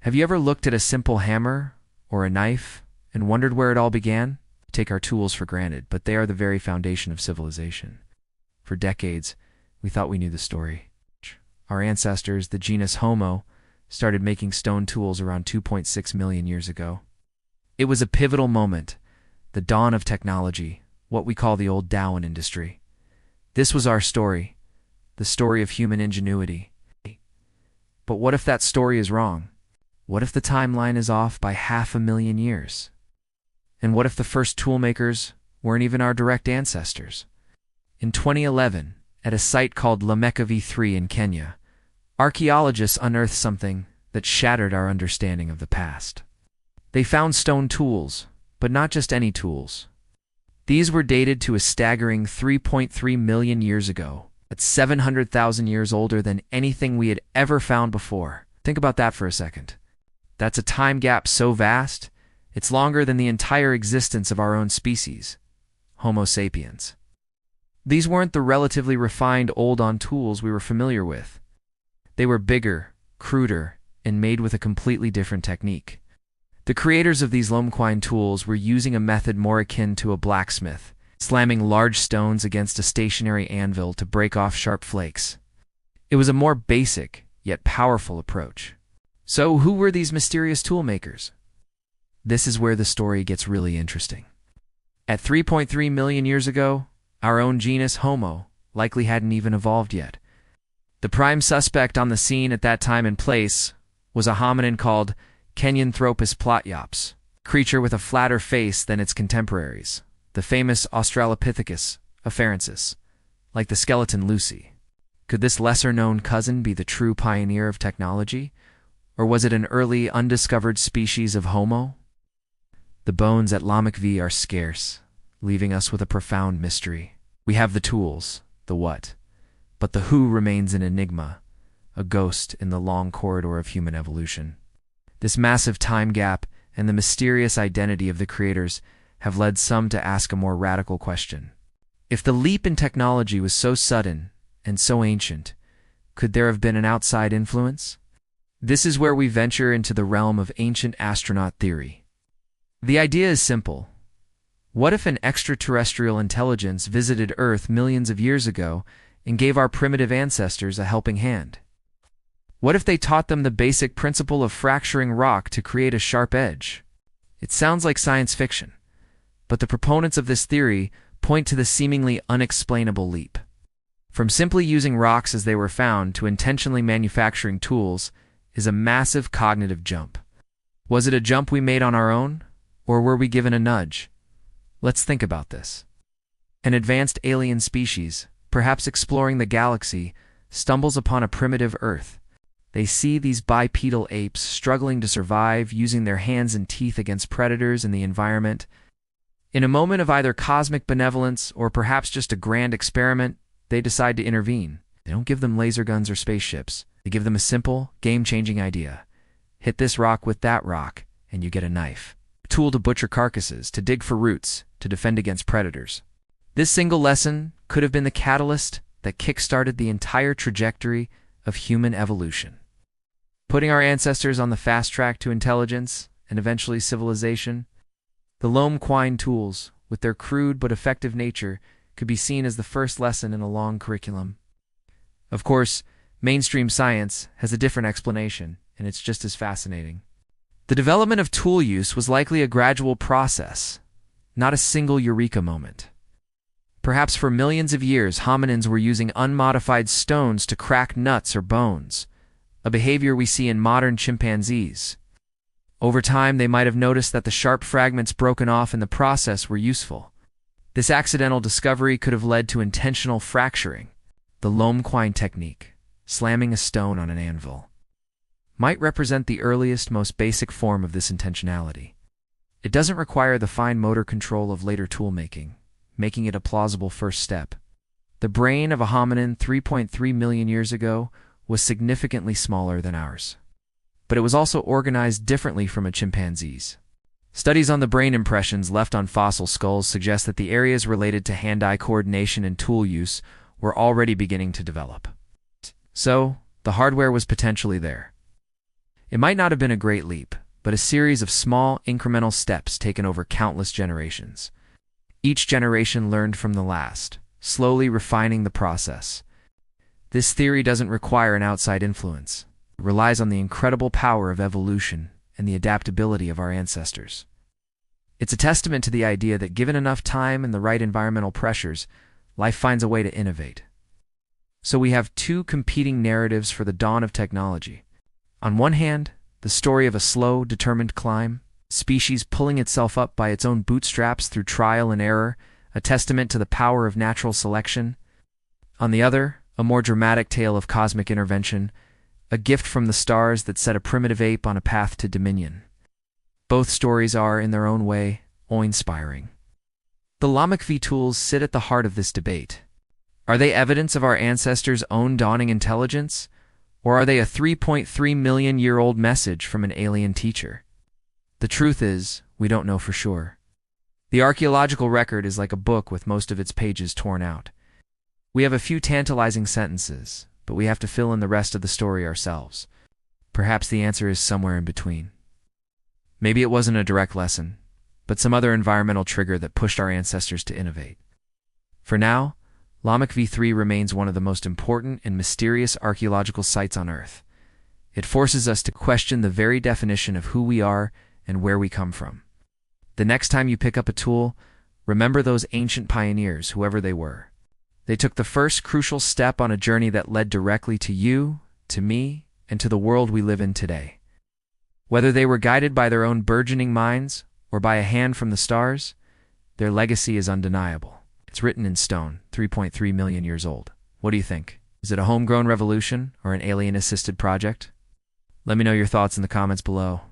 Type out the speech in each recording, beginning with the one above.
Have you ever looked at a simple hammer or a knife and wondered where it all began? We take our tools for granted, but they are the very foundation of civilization. For decades, we thought we knew the story. Our ancestors, the genus Homo, started making stone tools around 2.6 million years ago. It was a pivotal moment, the dawn of technology, what we call the old Darwin industry. This was our story, the story of human ingenuity. But what if that story is wrong? What if the timeline is off by 500,000 years? And what if the first toolmakers weren't even our direct ancestors? In 2011, at a site called Lameka V3 in Kenya, archaeologists unearthed something that shattered our understanding of the past. They found stone tools, but not just any tools. These were dated to a staggering 3.3 million years ago. That's 700,000 years older than anything we had ever found before. Think about that for a second. That's a time gap so vast, it's longer than the entire existence of our own species, Homo sapiens. These weren't the relatively refined old-on tools we were familiar with. They were bigger, cruder, and made with a completely different technique. The creators of these Lomquine tools were using a method more akin to a blacksmith, slamming large stones against a stationary anvil to break off sharp flakes. It was a more basic, yet powerful approach. So who were these mysterious toolmakers? This is where the story gets really interesting. At 3.3 million years ago, our own genus Homo likely hadn't even evolved yet. The prime suspect on the scene at that time and place was a hominin called Kenyanthropus platyops, a creature with a flatter face than its contemporaries, the famous Australopithecus afarensis, like the skeleton Lucy. Could this lesser-known cousin be the true pioneer of technology? Or was it an early, undiscovered species of Homo? The bones at Lameka V are scarce, leaving us with a profound mystery. We have the tools, the what, but the who remains an enigma, a ghost in the long corridor of human evolution. This massive time gap and the mysterious identity of the creators have led some to ask a more radical question. If the leap in technology was so sudden and so ancient, could there have been an outside influence? This is where we venture into the realm of ancient astronaut theory. The idea is simple. What if an extraterrestrial intelligence visited Earth millions of years ago and gave our primitive ancestors a helping hand? What if they taught them the basic principle of fracturing rock to create a sharp edge? It sounds like science fiction, but the proponents of this theory point to the seemingly unexplainable leap. From simply using rocks as they were found to intentionally manufacturing tools is a massive cognitive jump. Was it a jump we made on our own, or were we given a nudge? Let's think about this. An advanced alien species, perhaps exploring the galaxy, stumbles upon a primitive Earth. They see these bipedal apes struggling to survive, using their hands and teeth against predators in the environment. In a moment of either cosmic benevolence or perhaps just a grand experiment, they decide to intervene. They don't give them laser guns or spaceships. They give them a simple, game-changing idea. Hit this rock with that rock, and you get a knife. A tool to butcher carcasses, to dig for roots, to defend against predators. This single lesson could have been the catalyst that kick-started the entire trajectory of human evolution. Putting our ancestors on the fast track to intelligence and eventually civilization, the Lomquine tools, with their crude but effective nature, could be seen as the first lesson in a long curriculum. Of course, mainstream science has a different explanation, and it's just as fascinating. The development of tool use was likely a gradual process, not a single eureka moment. Perhaps for millions of years, hominins were using unmodified stones to crack nuts or bones, a behavior we see in modern chimpanzees. Over time, they might have noticed that the sharp fragments broken off in the process were useful. This accidental discovery could have led to intentional fracturing, the Lomquine technique, slamming a stone on an anvil, might represent the earliest, most basic form of this intentionality. It doesn't require the fine motor control of later toolmaking, making it a plausible first step. The brain of a hominin 3.3 million years ago was significantly smaller than ours, but it was also organized differently from a chimpanzee's. Studies on the brain impressions left on fossil skulls suggest that the areas related to hand-eye coordination and tool use were already beginning to develop. So, the hardware was potentially there. It might not have been a great leap, but a series of small, incremental steps taken over countless generations. Each generation learned from the last, slowly refining the process. This theory doesn't require an outside influence. It relies on the incredible power of evolution and the adaptability of our ancestors. It's a testament to the idea that given enough time and the right environmental pressures, life finds a way to innovate. So we have two competing narratives for the dawn of technology. On one hand, the story of a slow, determined climb, species pulling itself up by its own bootstraps through trial and error, a testament to the power of natural selection. On the other, a more dramatic tale of cosmic intervention, a gift from the stars that set a primitive ape on a path to dominion. Both stories are, in their own way, awe-inspiring. The Lamech V tools sit at the heart of this debate. Are they evidence of our ancestors' own dawning intelligence, or are they a 3.3 million-year-old message from an alien teacher? The truth is, we don't know for sure. The archaeological record is like a book with most of its pages torn out. We have a few tantalizing sentences, but we have to fill in the rest of the story ourselves. Perhaps the answer is somewhere in between. Maybe it wasn't a direct lesson, but some other environmental trigger that pushed our ancestors to innovate. For now, Lamech V3 remains one of the most important and mysterious archaeological sites on Earth. It forces us to question the very definition of who we are and where we come from. The next time you pick up a tool, remember those ancient pioneers, whoever they were. They took the first crucial step on a journey that led directly to you, to me, and to the world we live in today. Whether they were guided by their own burgeoning minds or by a hand from the stars, their legacy is undeniable. It's written in stone, 3.3 million years old. What do you think? Is it a homegrown revolution or an alien-assisted project? Let me know your thoughts in the comments below.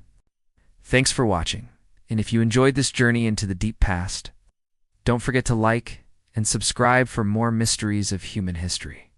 Thanks for watching, and if you enjoyed this journey into the deep past, don't forget to like and subscribe for more mysteries of human history.